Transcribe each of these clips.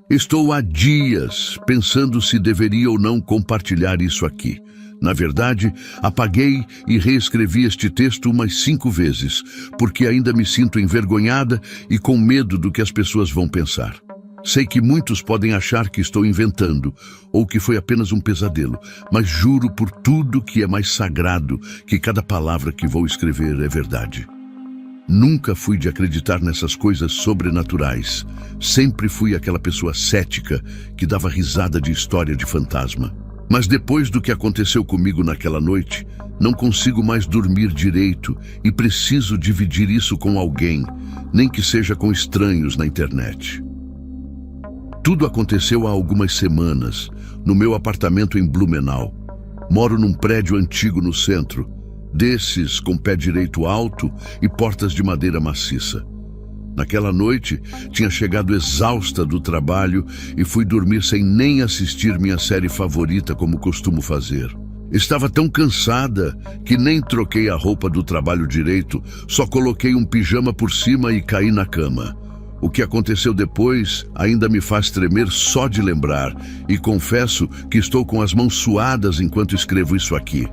Estou há dias pensando se deveria ou não compartilhar isso aqui. Na verdade, apaguei e reescrevi este texto umas 5 vezes, porque ainda me sinto envergonhada e com medo do que as pessoas vão pensar. Sei que muitos podem achar que estou inventando, ou que foi apenas um pesadelo, mas juro por tudo que é mais sagrado que cada palavra que vou escrever é verdade. Nunca fui de acreditar nessas coisas sobrenaturais. Sempre fui aquela pessoa cética que dava risada de história de fantasma. Mas depois do que aconteceu comigo naquela noite, não consigo mais dormir direito e preciso dividir isso com alguém, nem que seja com estranhos na internet. Tudo aconteceu há algumas semanas, no meu apartamento em Blumenau. Moro num prédio antigo no centro, desses com pé direito alto e portas de madeira maciça. Naquela noite, tinha chegado exausta do trabalho e fui dormir sem nem assistir minha série favorita como costumo fazer. Estava tão cansada que nem troquei a roupa do trabalho direito, só coloquei um pijama por cima e caí na cama. O que aconteceu depois ainda me faz tremer só de lembrar, e confesso que estou com as mãos suadas enquanto escrevo isso aqui.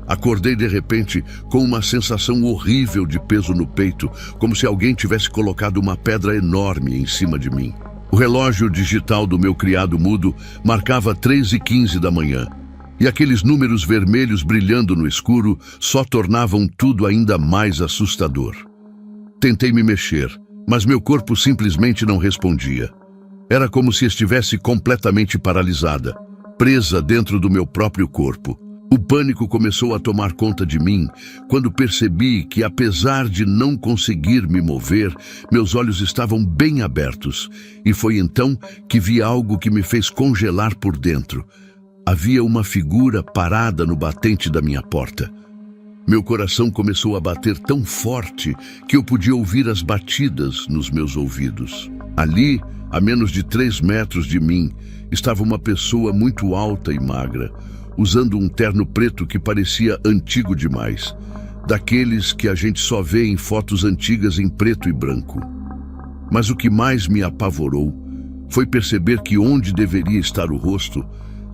Acordei de repente com uma sensação horrível de peso no peito, como se alguém tivesse colocado uma pedra enorme em cima de mim. O relógio digital do meu criado mudo marcava 3h15 da manhã, e aqueles números vermelhos brilhando no escuro só tornavam tudo ainda mais assustador. Tentei me mexer, mas meu corpo simplesmente não respondia. Era como se estivesse completamente paralisada, presa dentro do meu próprio corpo. O pânico começou a tomar conta de mim quando percebi que, apesar de não conseguir me mover, meus olhos estavam bem abertos, e foi então que vi algo que me fez congelar por dentro. Havia uma figura parada no batente da minha porta. Meu coração começou a bater tão forte que eu podia ouvir as batidas nos meus ouvidos. Ali, a menos de 3 metros de mim, estava uma pessoa muito alta e magra, usando um terno preto que parecia antigo demais, daqueles que a gente só vê em fotos antigas em preto e branco. Mas o que mais me apavorou foi perceber que onde deveria estar o rosto,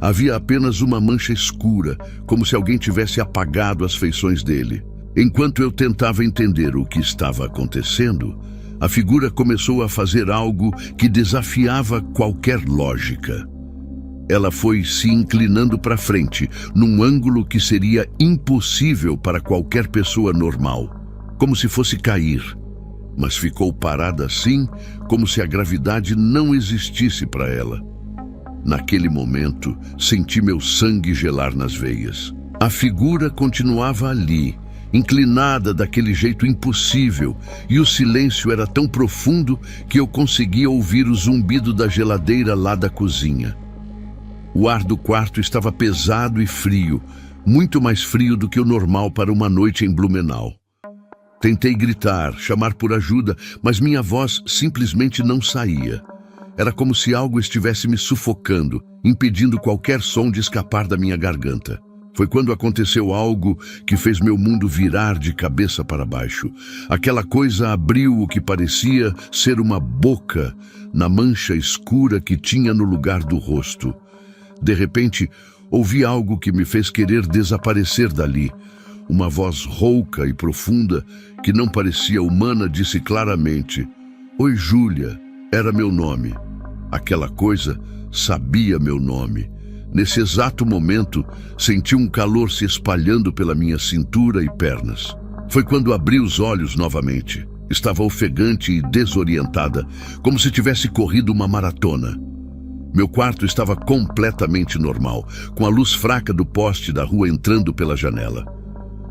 havia apenas uma mancha escura, como se alguém tivesse apagado as feições dele. Enquanto eu tentava entender o que estava acontecendo, a figura começou a fazer algo que desafiava qualquer lógica. Ela foi se inclinando para frente, num ângulo que seria impossível para qualquer pessoa normal, como se fosse cair. Mas ficou parada assim, como se a gravidade não existisse para ela. Naquele momento, senti meu sangue gelar nas veias. A figura continuava ali, inclinada daquele jeito impossível, e o silêncio era tão profundo que eu conseguia ouvir o zumbido da geladeira lá da cozinha. O ar do quarto estava pesado e frio, muito mais frio do que o normal para uma noite em Blumenau. Tentei gritar, chamar por ajuda, mas minha voz simplesmente não saía. Era como se algo estivesse me sufocando, impedindo qualquer som de escapar da minha garganta. Foi quando aconteceu algo que fez meu mundo virar de cabeça para baixo. Aquela coisa abriu o que parecia ser uma boca na mancha escura que tinha no lugar do rosto. De repente, ouvi algo que me fez querer desaparecer dali. Uma voz rouca e profunda, que não parecia humana, disse claramente: "Oi, Júlia", era meu nome. Aquela coisa sabia meu nome. Nesse exato momento, senti um calor se espalhando pela minha cintura e pernas. Foi quando abri os olhos novamente. Estava ofegante e desorientada, como se tivesse corrido uma maratona. Meu quarto estava completamente normal, com a luz fraca do poste da rua entrando pela janela.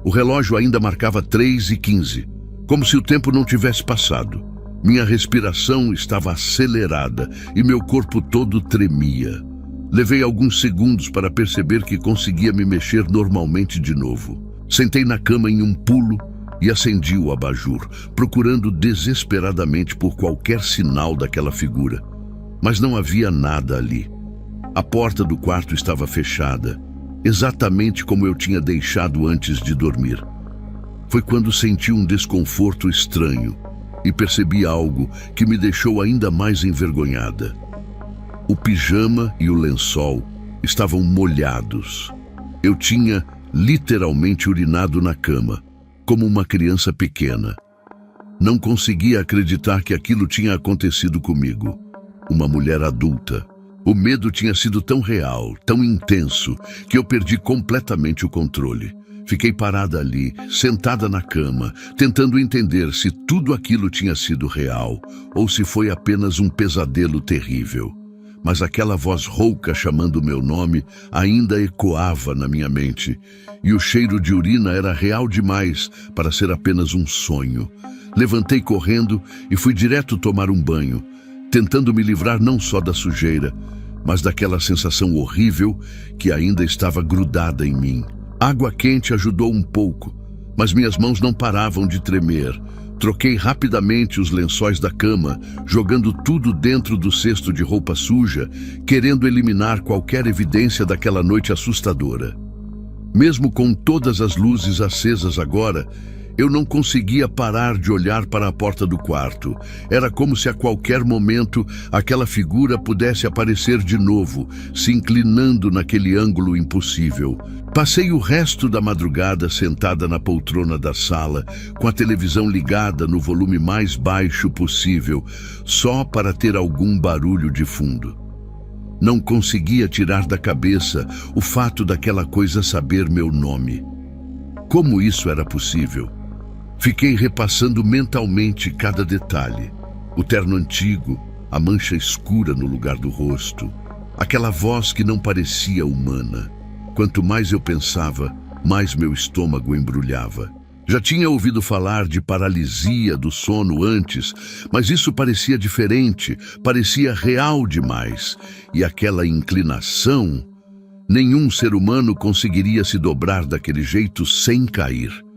O relógio ainda marcava 3h15, como se o tempo não tivesse passado. Minha respiração estava acelerada e meu corpo todo tremia. Levei alguns segundos para perceber que conseguia me mexer normalmente de novo. Sentei na cama em um pulo e acendi o abajur, procurando desesperadamente por qualquer sinal daquela figura. Mas não havia nada ali. A porta do quarto estava fechada, exatamente como eu tinha deixado antes de dormir. foi quando senti um desconforto estranho e percebi algo que me deixou ainda mais envergonhada. O pijama e o lençol estavam molhados. Eu tinha literalmente urinado na cama, como uma criança pequena. Não conseguia acreditar que aquilo tinha acontecido comigo, uma mulher adulta. O medo tinha sido tão real, tão intenso, que eu perdi completamente o controle. Fiquei parada ali, sentada na cama, tentando entender se tudo aquilo tinha sido real ou se foi apenas um pesadelo terrível. Mas aquela voz rouca chamando meu nome ainda ecoava na minha mente, e o cheiro de urina era real demais para ser apenas um sonho. Levantei correndo e fui direto tomar um banho, tentando me livrar não só da sujeira, mas daquela sensação horrível que ainda estava grudada em mim. Água quente ajudou um pouco, mas minhas mãos não paravam de tremer. Troquei rapidamente os lençóis da cama, jogando tudo dentro do cesto de roupa suja, querendo eliminar qualquer evidência daquela noite assustadora. Mesmo com todas as luzes acesas agora, eu não conseguia parar de olhar para a porta do quarto. Era como se a qualquer momento aquela figura pudesse aparecer de novo, se inclinando naquele ângulo impossível. Passei o resto da madrugada sentada na poltrona da sala, com a televisão ligada no volume mais baixo possível, só para ter algum barulho de fundo. Não conseguia tirar da cabeça o fato daquela coisa saber meu nome. Como isso era possível? Fiquei repassando mentalmente cada detalhe. O terno antigo, a mancha escura no lugar do rosto, aquela voz que não parecia humana. Quanto mais eu pensava, mais meu estômago embrulhava. Já tinha ouvido falar de paralisia do sono antes, mas isso parecia diferente, parecia real demais. E aquela inclinação, nenhum ser humano conseguiria se dobrar daquele jeito sem cair.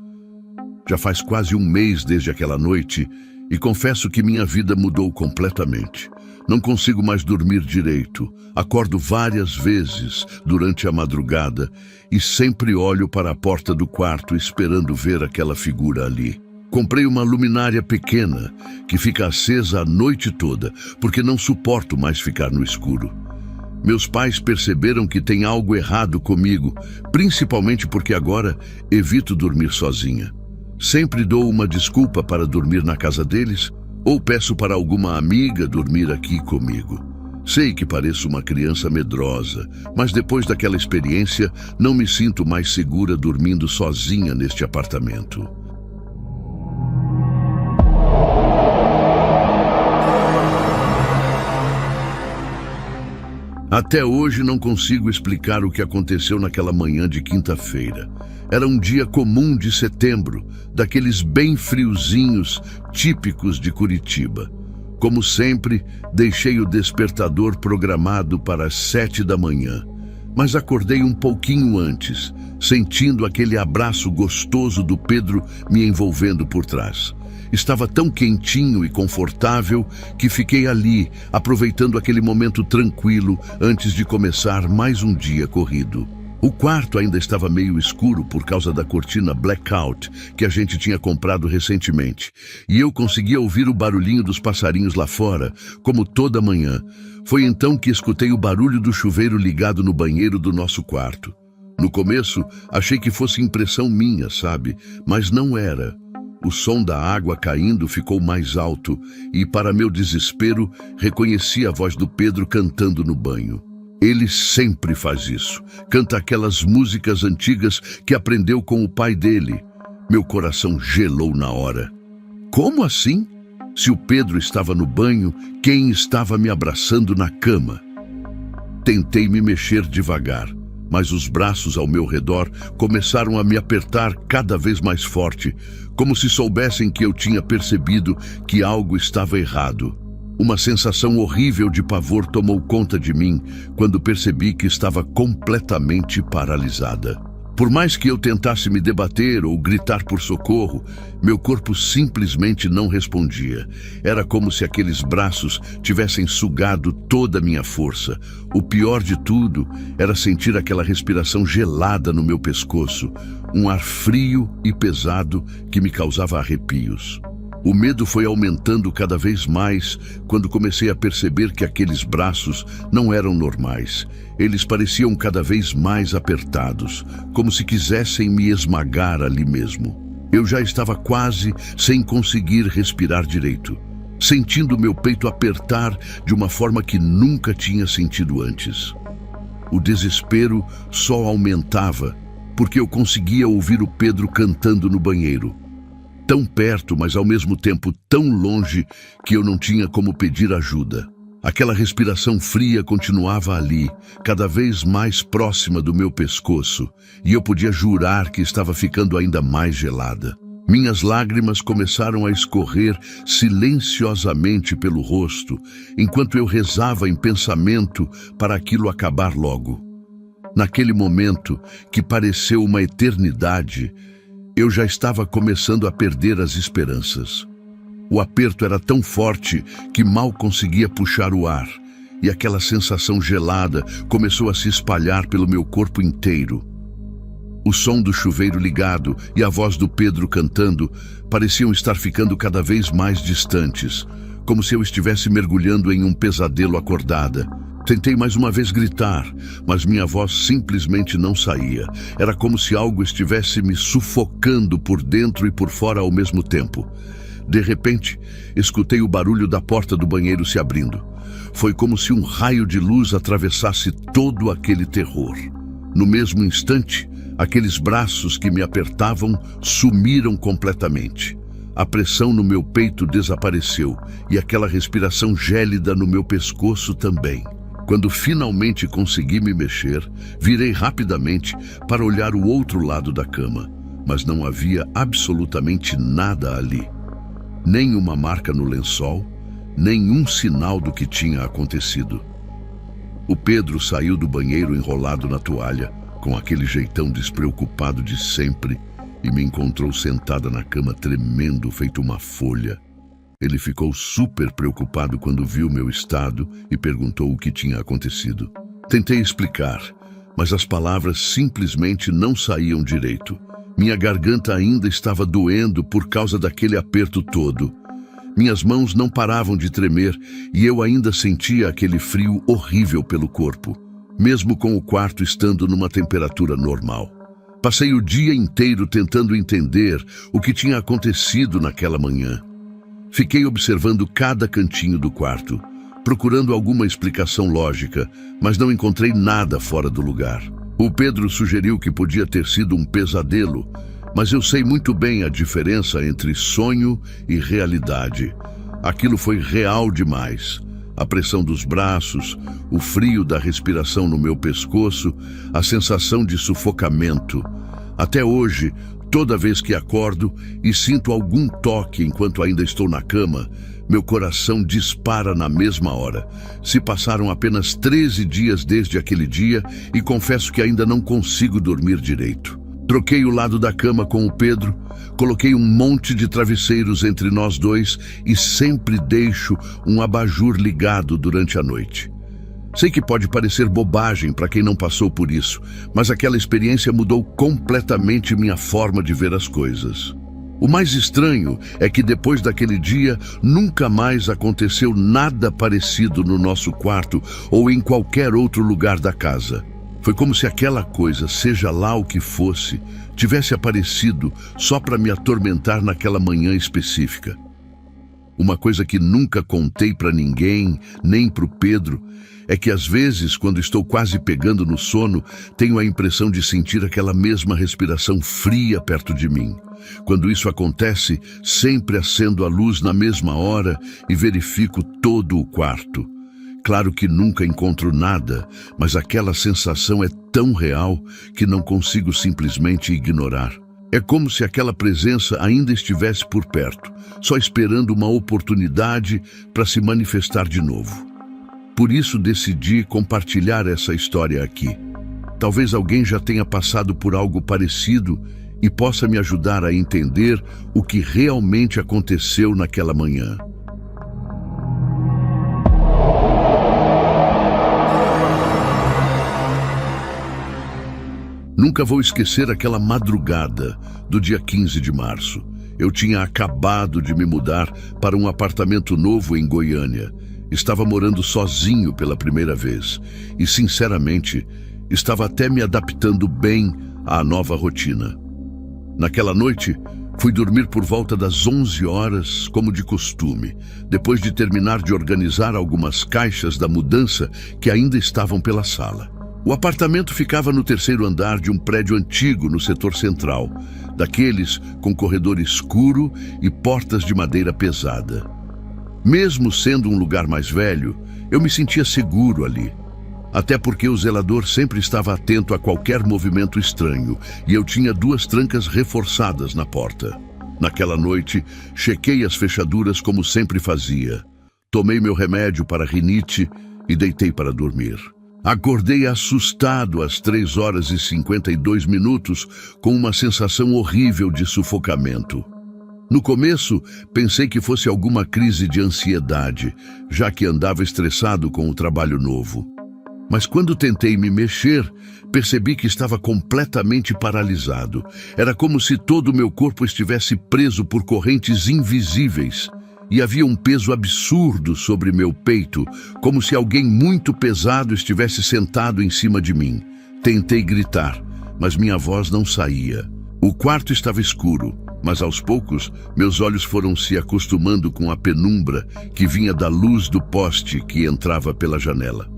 Já faz quase um mês desde aquela noite e confesso que minha vida mudou completamente. Não consigo mais dormir direito. Acordo várias vezes durante a madrugada e sempre olho para a porta do quarto esperando ver aquela figura ali. Comprei uma luminária pequena que fica acesa a noite toda porque não suporto mais ficar no escuro. Meus pais perceberam que tem algo errado comigo, principalmente porque agora evito dormir sozinha. Sempre dou uma desculpa para dormir na casa deles ou peço para alguma amiga dormir aqui comigo. Sei que pareço uma criança medrosa, mas depois daquela experiência não me sinto mais segura dormindo sozinha neste apartamento. Até hoje não consigo explicar o que aconteceu naquela manhã de quinta-feira. Era um dia comum de setembro, daqueles bem friozinhos típicos de Curitiba. Como sempre, deixei o despertador programado para as 7 da manhã, mas acordei um pouquinho antes, sentindo aquele abraço gostoso do Pedro me envolvendo por trás. Estava tão quentinho e confortável que fiquei ali, aproveitando aquele momento tranquilo antes de começar mais um dia corrido. O quarto ainda estava meio escuro por causa da cortina blackout que a gente tinha comprado recentemente, e eu conseguia ouvir o barulhinho dos passarinhos lá fora, como toda manhã. Foi então que escutei o barulho do chuveiro ligado no banheiro do nosso quarto. No começo, achei que fosse impressão minha, sabe? Mas não era. O som da água caindo ficou mais alto e, para meu desespero, reconheci a voz do Pedro cantando no banho. Ele sempre faz isso. Canta aquelas músicas antigas que aprendeu com o pai dele. Meu coração gelou na hora. Como assim? Se o Pedro estava no banho, quem estava me abraçando na cama? Tentei me mexer devagar, mas os braços ao meu redor começaram a me apertar cada vez mais forte, como se soubessem que eu tinha percebido que algo estava errado. Uma sensação horrível de pavor tomou conta de mim quando percebi que estava completamente paralisada. Por mais que eu tentasse me debater ou gritar por socorro, meu corpo simplesmente não respondia. Era como se aqueles braços tivessem sugado toda a minha força. O pior de tudo era sentir aquela respiração gelada no meu pescoço, um ar frio e pesado que me causava arrepios. O medo foi aumentando cada vez mais quando comecei a perceber que aqueles braços não eram normais. Eles pareciam cada vez mais apertados, como se quisessem me esmagar ali mesmo. Eu já estava quase sem conseguir respirar direito, sentindo meu peito apertar de uma forma que nunca tinha sentido antes. O desespero só aumentava, porque eu conseguia ouvir o Pedro cantando no banheiro. Tão perto, mas ao mesmo tempo tão longe que eu não tinha como pedir ajuda. Aquela respiração fria continuava ali, cada vez mais próxima do meu pescoço, e eu podia jurar que estava ficando ainda mais gelada. Minhas lágrimas começaram a escorrer silenciosamente pelo rosto, enquanto eu rezava em pensamento para aquilo acabar logo. Naquele momento, que pareceu uma eternidade, eu já estava começando a perder as esperanças. O aperto era tão forte que mal conseguia puxar o ar, e aquela sensação gelada começou a se espalhar pelo meu corpo inteiro. O som do chuveiro ligado e a voz do Pedro cantando pareciam estar ficando cada vez mais distantes, como se eu estivesse mergulhando em um pesadelo acordada. Tentei mais uma vez gritar, mas minha voz simplesmente não saía. Era como se algo estivesse me sufocando por dentro e por fora ao mesmo tempo. De repente, escutei o barulho da porta do banheiro se abrindo. Foi como se um raio de luz atravessasse todo aquele terror. No mesmo instante, aqueles braços que me apertavam sumiram completamente. A pressão no meu peito desapareceu e aquela respiração gélida no meu pescoço também. Quando finalmente consegui me mexer, virei rapidamente para olhar o outro lado da cama, mas não havia absolutamente nada ali. Nem uma marca no lençol, nenhum sinal do que tinha acontecido. O Pedro saiu do banheiro enrolado na toalha, com aquele jeitão despreocupado de sempre, e me encontrou sentada na cama tremendo, feito uma folha. Ele ficou super preocupado quando viu meu estado e perguntou o que tinha acontecido. Tentei explicar, mas as palavras simplesmente não saíam direito. Minha garganta ainda estava doendo por causa daquele aperto todo. Minhas mãos não paravam de tremer e eu ainda sentia aquele frio horrível pelo corpo, mesmo com o quarto estando numa temperatura normal. Passei o dia inteiro tentando entender o que tinha acontecido naquela manhã. Fiquei observando cada cantinho do quarto, procurando alguma explicação lógica, mas não encontrei nada fora do lugar. O Pedro sugeriu que podia ter sido um pesadelo, mas eu sei muito bem a diferença entre sonho e realidade. Aquilo foi real demais. A pressão dos braços, o frio da respiração no meu pescoço, a sensação de sufocamento. Até hoje, toda vez que acordo e sinto algum toque enquanto ainda estou na cama, meu coração dispara na mesma hora. Se passaram apenas 13 dias desde aquele dia e confesso que ainda não consigo dormir direito. Troquei o lado da cama com o Pedro, coloquei um monte de travesseiros entre nós dois e sempre deixo um abajur ligado durante a noite. Sei que pode parecer bobagem para quem não passou por isso, mas aquela experiência mudou completamente minha forma de ver as coisas. O mais estranho é que depois daquele dia, nunca mais aconteceu nada parecido no nosso quarto ou em qualquer outro lugar da casa. Foi como se aquela coisa, seja lá o que fosse, tivesse aparecido só para me atormentar naquela manhã específica. Uma coisa que nunca contei para ninguém, nem para o Pedro, é que às vezes, quando estou quase pegando no sono, tenho a impressão de sentir aquela mesma respiração fria perto de mim. Quando isso acontece, sempre acendo a luz na mesma hora e verifico todo o quarto. Claro que nunca encontro nada, mas aquela sensação é tão real que não consigo simplesmente ignorar. É como se aquela presença ainda estivesse por perto, só esperando uma oportunidade para se manifestar de novo. Por isso decidi compartilhar essa história aqui. Talvez alguém já tenha passado por algo parecido e possa me ajudar a entender o que realmente aconteceu naquela manhã. Nunca vou esquecer aquela madrugada do dia 15 de março. Eu tinha acabado de me mudar para um apartamento novo em Goiânia. Estava morando sozinho pela primeira vez e, sinceramente, estava até me adaptando bem à nova rotina. Naquela noite, fui dormir por volta das 11 horas, como de costume, depois de terminar de organizar algumas caixas da mudança que ainda estavam pela sala. O apartamento ficava no terceiro andar de um prédio antigo no setor central, daqueles com corredor escuro e portas de madeira pesada. Mesmo sendo um lugar mais velho, eu me sentia seguro ali. Até porque o zelador sempre estava atento a qualquer movimento estranho e eu tinha 2 trancas reforçadas na porta. Naquela noite, chequei as fechaduras como sempre fazia. Tomei meu remédio para rinite e deitei para dormir. Acordei assustado às 3 horas e 52 minutos com uma sensação horrível de sufocamento. No começo, pensei que fosse alguma crise de ansiedade, já que andava estressado com o trabalho novo. Mas quando tentei me mexer, percebi que estava completamente paralisado. Era como se todo o meu corpo estivesse preso por correntes invisíveis. E havia um peso absurdo sobre meu peito, como se alguém muito pesado estivesse sentado em cima de mim. Tentei gritar, mas minha voz não saía. O quarto estava escuro, mas aos poucos meus olhos foram se acostumando com a penumbra que vinha da luz do poste que entrava pela janela.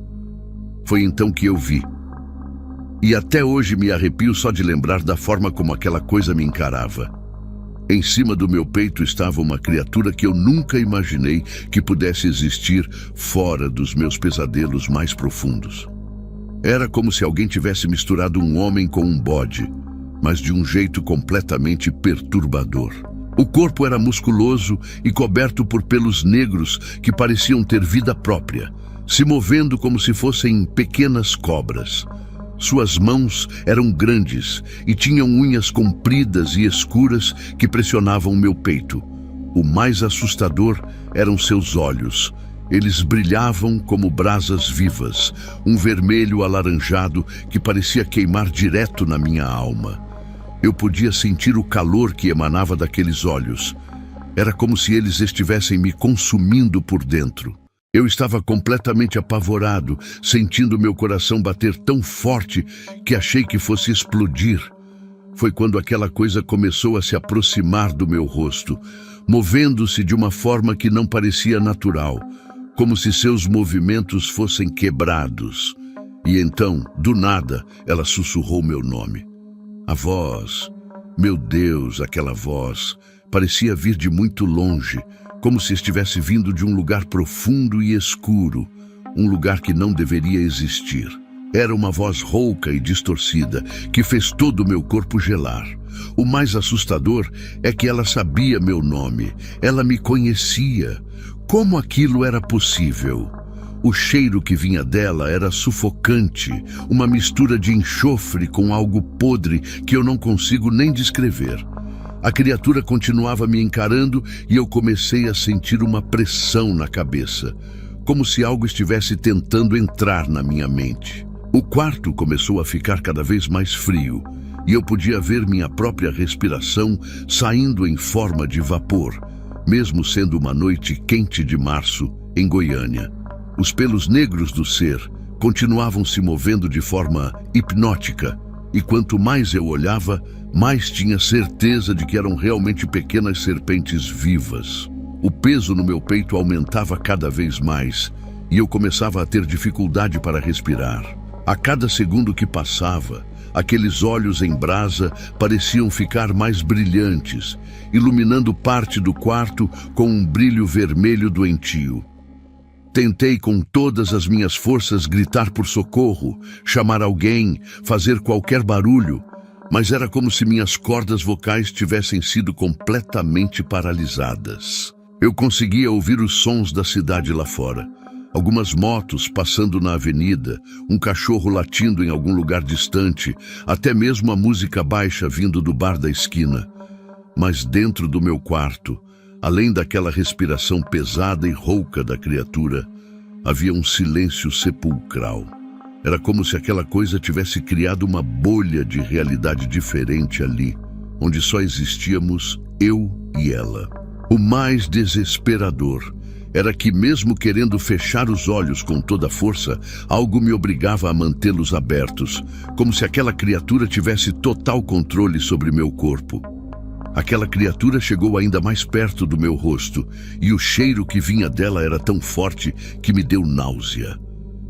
Foi então que eu vi. E até hoje me arrepio só de lembrar da forma como aquela coisa me encarava. Em cima do meu peito estava uma criatura que eu nunca imaginei que pudesse existir fora dos meus pesadelos mais profundos. Era como se alguém tivesse misturado um homem com um bode, mas de um jeito completamente perturbador. O corpo era musculoso e coberto por pelos negros que pareciam ter vida própria, se movendo como se fossem pequenas cobras. Suas mãos eram grandes e tinham unhas compridas e escuras que pressionavam meu peito. O mais assustador eram seus olhos. Eles brilhavam como brasas vivas, um vermelho alaranjado que parecia queimar direto na minha alma. Eu podia sentir o calor que emanava daqueles olhos. Era como se eles estivessem me consumindo por dentro. Eu estava completamente apavorado, sentindo meu coração bater tão forte que achei que fosse explodir. Foi quando aquela coisa começou a se aproximar do meu rosto, movendo-se de uma forma que não parecia natural, como se seus movimentos fossem quebrados. E então, do nada, ela sussurrou meu nome. A voz, meu Deus, aquela voz, parecia vir de muito longe, como se estivesse vindo de um lugar profundo e escuro, um lugar que não deveria existir. Era uma voz rouca e distorcida, que fez todo o meu corpo gelar. O mais assustador é que ela sabia meu nome, ela me conhecia. Como aquilo era possível? O cheiro que vinha dela era sufocante, uma mistura de enxofre com algo podre que eu não consigo nem descrever. A criatura continuava me encarando e eu comecei a sentir uma pressão na cabeça, como se algo estivesse tentando entrar na minha mente. O quarto começou a ficar cada vez mais frio e eu podia ver minha própria respiração saindo em forma de vapor, mesmo sendo uma noite quente de março em Goiânia. Os pelos negros do ser continuavam se movendo de forma hipnótica e quanto mais eu olhava, mais tinha certeza de que eram realmente pequenas serpentes vivas. O peso no meu peito aumentava cada vez mais e eu começava a ter dificuldade para respirar. A cada segundo que passava, aqueles olhos em brasa pareciam ficar mais brilhantes, iluminando parte do quarto com um brilho vermelho doentio. Tentei com todas as minhas forças gritar por socorro, chamar alguém, fazer qualquer barulho, mas era como se minhas cordas vocais tivessem sido completamente paralisadas. Eu conseguia ouvir os sons da cidade lá fora, Algumas motos passando na avenida, um cachorro latindo em algum lugar distante, até mesmo a música baixa vindo do bar da esquina. Mas dentro do meu quarto, além daquela respiração pesada e rouca da criatura, havia um silêncio sepulcral. Era como se aquela coisa tivesse criado uma bolha de realidade diferente ali, onde só existíamos eu e ela. O mais desesperador era que, mesmo querendo fechar os olhos com toda a força, algo me obrigava a mantê-los abertos, como se aquela criatura tivesse total controle sobre meu corpo. Aquela criatura chegou ainda mais perto do meu rosto, e o cheiro que vinha dela era tão forte que me deu náusea.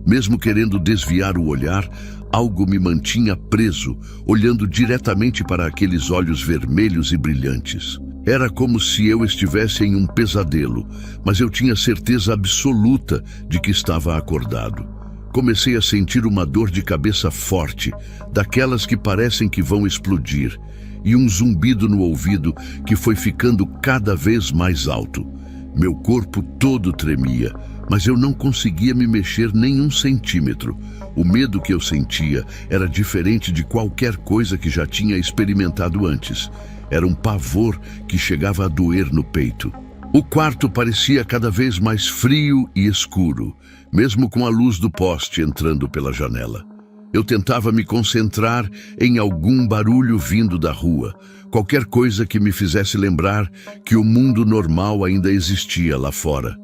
Mesmo querendo desviar o olhar, algo me mantinha preso, olhando diretamente para aqueles olhos vermelhos e brilhantes. Era como se eu estivesse em um pesadelo, mas eu tinha certeza absoluta de que estava acordado. Comecei a sentir uma dor de cabeça forte, daquelas que parecem que vão explodir, e um zumbido no ouvido que foi ficando cada vez mais alto. Meu corpo todo tremia, mas eu não conseguia me mexer nem um centímetro. O medo que eu sentia era diferente de qualquer coisa que já tinha experimentado antes. Era um pavor que chegava a doer no peito. O quarto parecia cada vez mais frio e escuro, mesmo com a luz do poste entrando pela janela. Eu tentava me concentrar em algum barulho vindo da rua, qualquer coisa que me fizesse lembrar que o mundo normal ainda existia lá fora.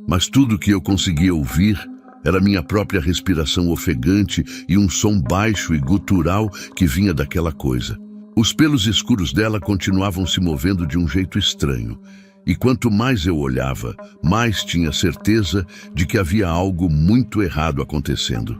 Mas tudo que eu conseguia ouvir era minha própria respiração ofegante e um som baixo e gutural que vinha daquela coisa. Os pelos escuros dela continuavam se movendo de um jeito estranho, e quanto mais eu olhava, mais tinha certeza de que havia algo muito errado acontecendo.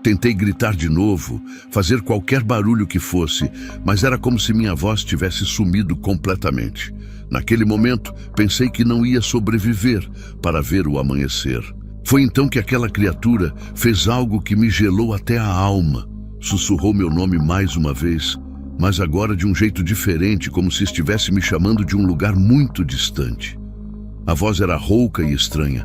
Tentei gritar de novo, fazer qualquer barulho que fosse, mas era como se minha voz tivesse sumido completamente. Naquele momento, pensei que não ia sobreviver para ver o amanhecer. Foi então que aquela criatura fez algo que me gelou até a alma. Sussurrou meu nome mais uma vez, mas agora de um jeito diferente, como se estivesse me chamando de um lugar muito distante. A voz era rouca e estranha.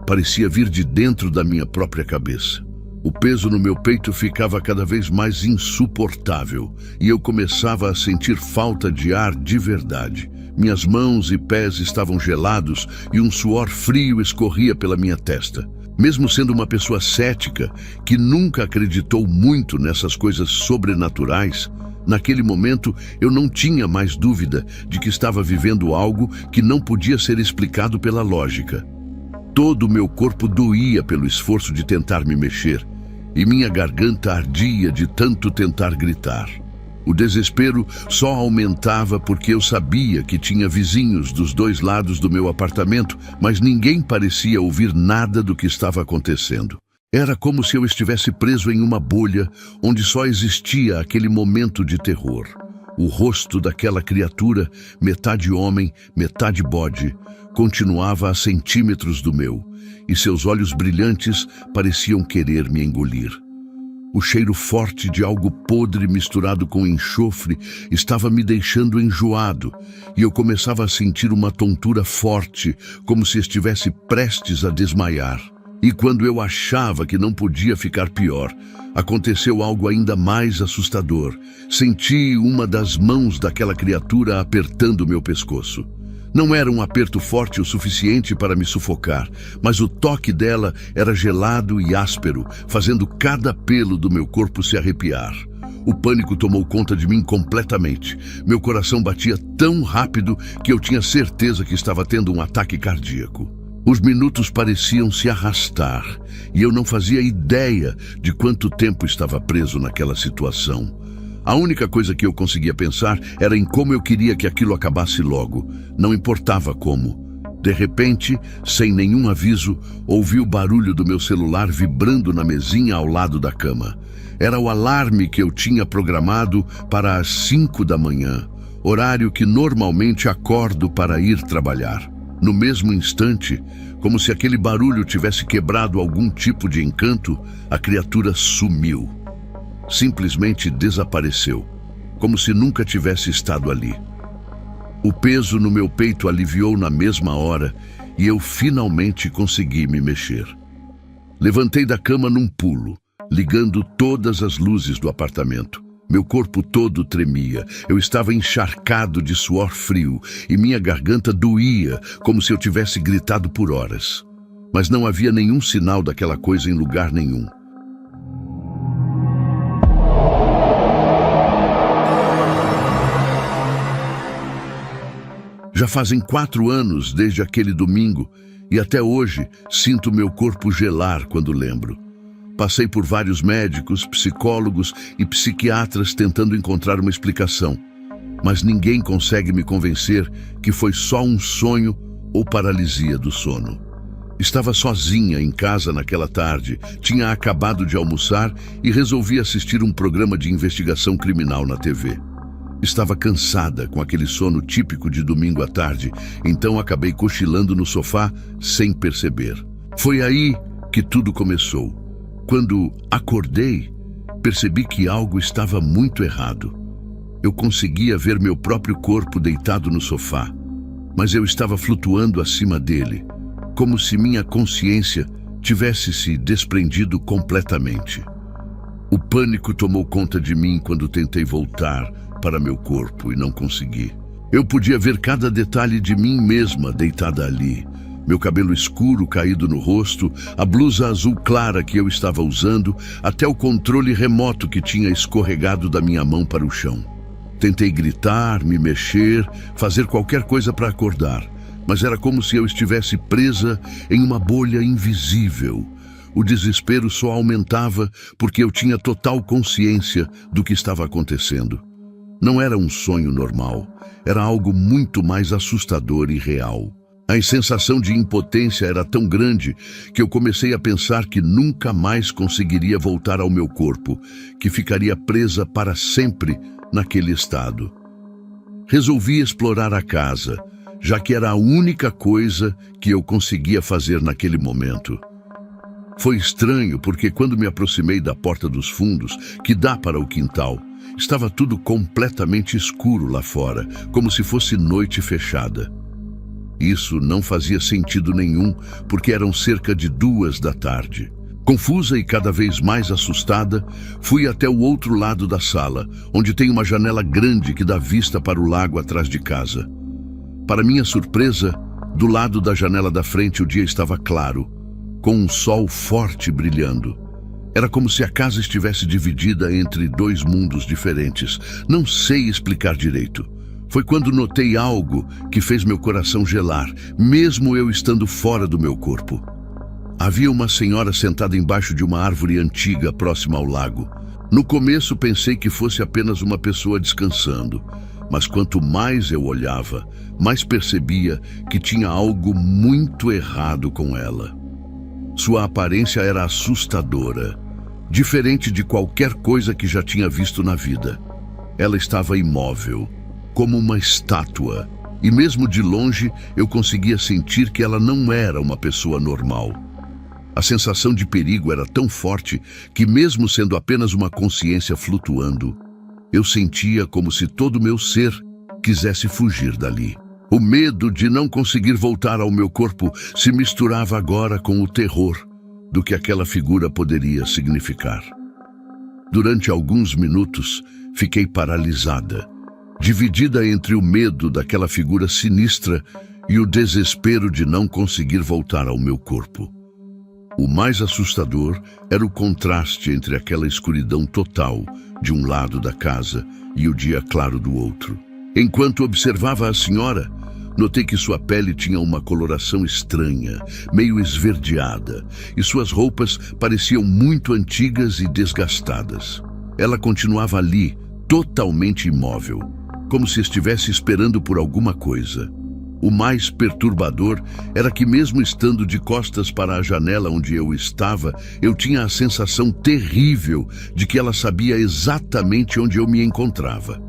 Parecia vir de dentro da minha própria cabeça. O peso no meu peito ficava cada vez mais insuportável e eu começava a sentir falta de ar de verdade. Minhas mãos e pés estavam gelados e um suor frio escorria pela minha testa. Mesmo sendo uma pessoa cética, que nunca acreditou muito nessas coisas sobrenaturais, naquele momento eu não tinha mais dúvida de que estava vivendo algo que não podia ser explicado pela lógica. Todo o meu corpo doía pelo esforço de tentar me mexer, e minha garganta ardia de tanto tentar gritar. O desespero só aumentava porque eu sabia que tinha vizinhos dos dois lados do meu apartamento, mas ninguém parecia ouvir nada do que estava acontecendo. Era como se eu estivesse preso em uma bolha onde só existia aquele momento de terror. O rosto daquela criatura, metade homem, metade bode, continuava a centímetros do meu, e seus olhos brilhantes pareciam querer me engolir. O cheiro forte de algo podre misturado com enxofre estava me deixando enjoado, e eu começava a sentir uma tontura forte, como se estivesse prestes a desmaiar. E quando eu achava que não podia ficar pior, aconteceu algo ainda mais assustador. Senti uma das mãos daquela criatura apertando meu pescoço. Não era um aperto forte o suficiente para me sufocar, mas o toque dela era gelado e áspero, fazendo cada pelo do meu corpo se arrepiar. O pânico tomou conta de mim completamente. Meu coração batia tão rápido que eu tinha certeza que estava tendo um ataque cardíaco. Os minutos pareciam se arrastar, e eu não fazia ideia de quanto tempo estava preso naquela situação. A única coisa que eu conseguia pensar era em como eu queria que aquilo acabasse logo. Não importava como. De repente, sem nenhum aviso, ouvi o barulho do meu celular vibrando na mesinha ao lado da cama. Era o alarme que eu tinha programado para as 5 da manhã, horário que normalmente acordo para ir trabalhar. No mesmo instante, como se aquele barulho tivesse quebrado algum tipo de encanto, a criatura sumiu. Simplesmente desapareceu, como se nunca tivesse estado ali. O peso no meu peito aliviou na mesma hora e eu finalmente consegui me mexer. Levantei da cama num pulo, ligando todas as luzes do apartamento. Meu corpo todo tremia, eu estava encharcado de suor frio e minha garganta doía como se eu tivesse gritado por horas. Mas não havia nenhum sinal daquela coisa em lugar nenhum. Já fazem 4 anos desde aquele domingo e até hoje sinto meu corpo gelar quando lembro. Passei por vários médicos, psicólogos e psiquiatras tentando encontrar uma explicação, mas ninguém consegue me convencer que foi só um sonho ou paralisia do sono. Estava sozinha em casa naquela tarde, tinha acabado de almoçar e resolvi assistir um programa de investigação criminal na TV. Estava cansada com aquele sono típico de domingo à tarde, então acabei cochilando no sofá sem perceber. Foi aí que tudo começou. Quando acordei, percebi que algo estava muito errado. Eu conseguia ver meu próprio corpo deitado no sofá, mas eu estava flutuando acima dele, como se minha consciência tivesse se desprendido completamente. O pânico tomou conta de mim quando tentei voltar para meu corpo e não consegui. Eu podia ver cada detalhe de mim mesma deitada ali. Meu cabelo escuro caído no rosto, a blusa azul clara que eu estava usando, até o controle remoto que tinha escorregado da minha mão para o chão. Tentei gritar, me mexer, fazer qualquer coisa para acordar, mas era como se eu estivesse presa em uma bolha invisível. O desespero só aumentava porque eu tinha total consciência do que estava acontecendo. Não era um sonho normal, era algo muito mais assustador e real. A sensação de impotência era tão grande que eu comecei a pensar que nunca mais conseguiria voltar ao meu corpo, que ficaria presa para sempre naquele estado. Resolvi explorar a casa, já que era a única coisa que eu conseguia fazer naquele momento. Foi estranho porque quando me aproximei da porta dos fundos, que dá para o quintal, estava tudo completamente escuro lá fora, como se fosse noite fechada. Isso não fazia sentido nenhum, porque eram cerca de 2 da tarde. Confusa e cada vez mais assustada, fui até o outro lado da sala, onde tem uma janela grande que dá vista para o lago atrás de casa. Para minha surpresa, do lado da janela da frente o dia estava claro, com um sol forte brilhando. Era como se a casa estivesse dividida entre 2 mundos diferentes. Não sei explicar direito. Foi quando notei algo que fez meu coração gelar, mesmo eu estando fora do meu corpo. Havia uma senhora sentada embaixo de uma árvore antiga próxima ao lago. No começo pensei que fosse apenas uma pessoa descansando, mas quanto mais eu olhava, mais percebia que tinha algo muito errado com ela. Sua aparência era assustadora, diferente de qualquer coisa que já tinha visto na vida. Ela estava imóvel, como uma estátua, e mesmo de longe eu conseguia sentir que ela não era uma pessoa normal. A sensação de perigo era tão forte que, mesmo sendo apenas uma consciência flutuando, eu sentia como se todo o meu ser quisesse fugir dali. O medo de não conseguir voltar ao meu corpo se misturava agora com o terror do que aquela figura poderia significar. Durante alguns minutos, fiquei paralisada, dividida entre o medo daquela figura sinistra e o desespero de não conseguir voltar ao meu corpo. O mais assustador era o contraste entre aquela escuridão total de um lado da casa e o dia claro do outro. Enquanto observava a senhora, notei que sua pele tinha uma coloração estranha, meio esverdeada, e suas roupas pareciam muito antigas e desgastadas. Ela continuava ali, totalmente imóvel, como se estivesse esperando por alguma coisa. O mais perturbador era que, mesmo estando de costas para a janela onde eu estava, eu tinha a sensação terrível de que ela sabia exatamente onde eu me encontrava.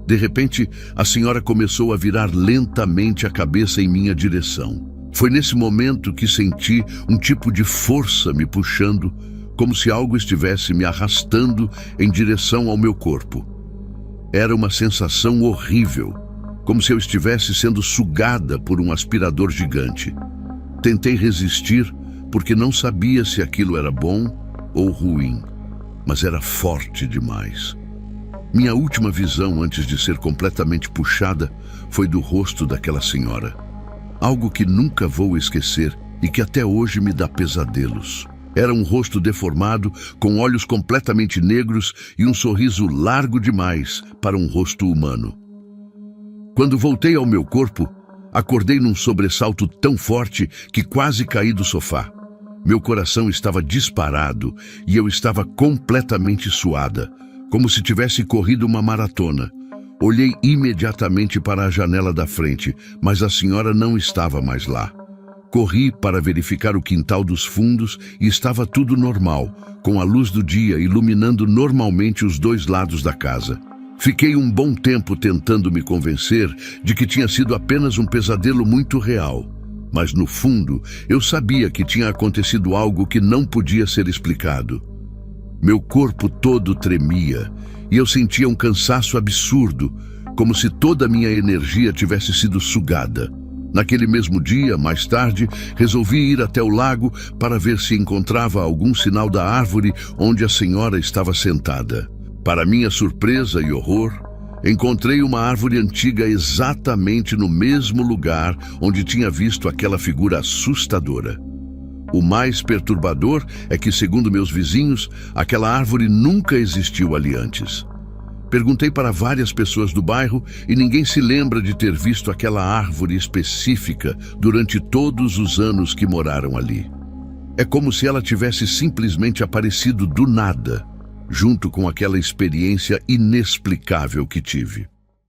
De repente, a senhora começou a virar lentamente a cabeça em minha direção. Foi nesse momento que senti um tipo de força me puxando, como se algo estivesse me arrastando em direção ao meu corpo. Era uma sensação horrível, como se eu estivesse sendo sugada por um aspirador gigante. Tentei resistir, porque não sabia se aquilo era bom ou ruim, mas era forte demais. Minha última visão antes de ser completamente puxada foi do rosto daquela senhora. Algo que nunca vou esquecer e que até hoje me dá pesadelos. Era um rosto deformado, com olhos completamente negros e um sorriso largo demais para um rosto humano. Quando voltei ao meu corpo, acordei num sobressalto tão forte que quase caí do sofá. Meu coração estava disparado e eu estava completamente suada, como se tivesse corrido uma maratona. Olhei imediatamente para a janela da frente, mas a senhora não estava mais lá. Corri para verificar o quintal dos fundos e estava tudo normal, com a luz do dia iluminando normalmente os dois lados da casa. Fiquei um bom tempo tentando me convencer de que tinha sido apenas um pesadelo muito real. Mas no fundo, eu sabia que tinha acontecido algo que não podia ser explicado. Meu corpo todo tremia e eu sentia um cansaço absurdo, como se toda a minha energia tivesse sido sugada. Naquele mesmo dia, mais tarde, resolvi ir até o lago para ver se encontrava algum sinal da árvore onde a senhora estava sentada. Para minha surpresa e horror, encontrei uma árvore antiga exatamente no mesmo lugar onde tinha visto aquela figura assustadora. O mais perturbador é que, segundo meus vizinhos, aquela árvore nunca existiu ali antes. Perguntei para várias pessoas do bairro e ninguém se lembra de ter visto aquela árvore específica durante todos os anos que moraram ali. É como se ela tivesse simplesmente aparecido do nada, junto com aquela experiência inexplicável que tive.